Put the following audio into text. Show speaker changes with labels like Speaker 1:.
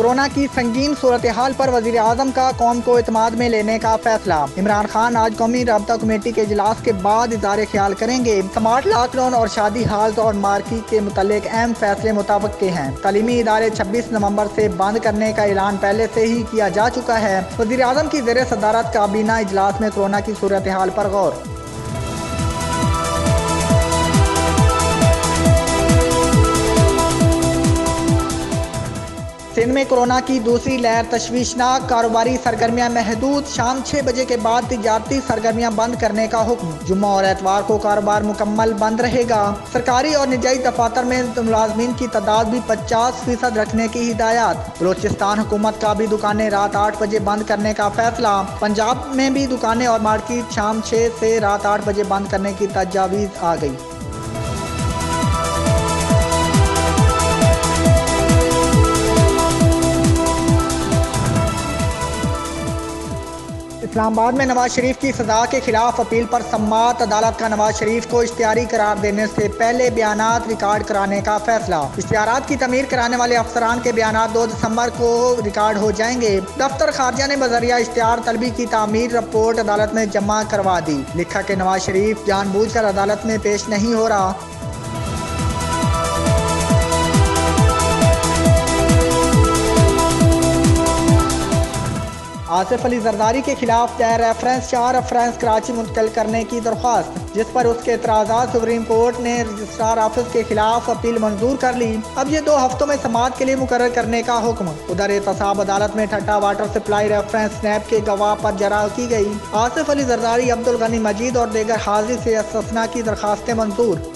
Speaker 1: Corona की संगीन सूरत हाल पर वजीर आजम का कौम को इत्मीनान में लेने का फैसला। इमरान खान आज कौमी राबता कमेटी के इजलास के बाद इज़हार ख्याल करेंगे। स्मार्ट लॉकडाउन और शादी हाल और मार्की के मुतालिक अहम फैसले मुताबिक के हैं। तालीमी इदारे 26 नवंबर से बंद करने का ऐलान पहले से ही किया जा चुका है। वजीर आजम की ज़ेर सदारत काबीना इजलास में कोरोना की सूरत हाल पर गौर। सिंध में कोरोना की दूसरी लहर तशवीशनाक, कारोबारी सरगर्मियां महदूद। शाम 6 बजे के बाद तिजारती सरगर्मियां बंद करने का हुक्म। जुम्मा और एतवार को कारोबार मुकम्मल बंद रहेगा। सरकारी और निजी दफातर में मुलाजमीन की तादाद भी 50% रखने की हिदायत। बलोचिस्तान हुकूमत का भी दुकानें रात 8 बजे बंद करने का फैसला। पंजाब में भी दुकानें और मार्केट शाम 6 से रात 8 बजे बंद करने की तजावीज़ आ गई। इस्लामाबाद में नवाज शरीफ की सजा के खिलाफ अपील पर समाअत अदालत का नवाज शरीफ को इख्तियारी करार देने से पहले बयानात रिकॉर्ड कराने का फैसला। इश्तिहारात की तमीर कराने वाले अफसरान के बयानात 2 दिसंबर को रिकॉर्ड हो जाएंगे। दफ्तर खारजा ने बजरिया इश्तिहार तलबी की तामीर रिपोर्ट अदालत में जमा करवा दी। लिखा कि नवाज शरीफ जानबूझकर अदालत में पेश नहीं हो रहा। आसिफ अली जरदारी के खिलाफ दायर रेफरेंस 4 रेफरेंस कराची मुंतकिल करने की दरख्वास्त, जिस पर उसके एतराज़ात सुप्रीम कोर्ट ने रजिस्ट्रार ऑफिस के खिलाफ अपील मंजूर कर ली। अब ये 2 हफ्तों में समाअत के लिए मुकर्रर करने का हुक्म। उधर एहतसाब अदालत में ठट्टा वाटर सप्लाई रेफरेंस स्नैप के गवाह पर जरा की गई। आसिफ अली जरदारी, अब्दुल गनी मजीद और दीगर हाजिर से इस्तिस्ना की दरखास्तें मंजूर।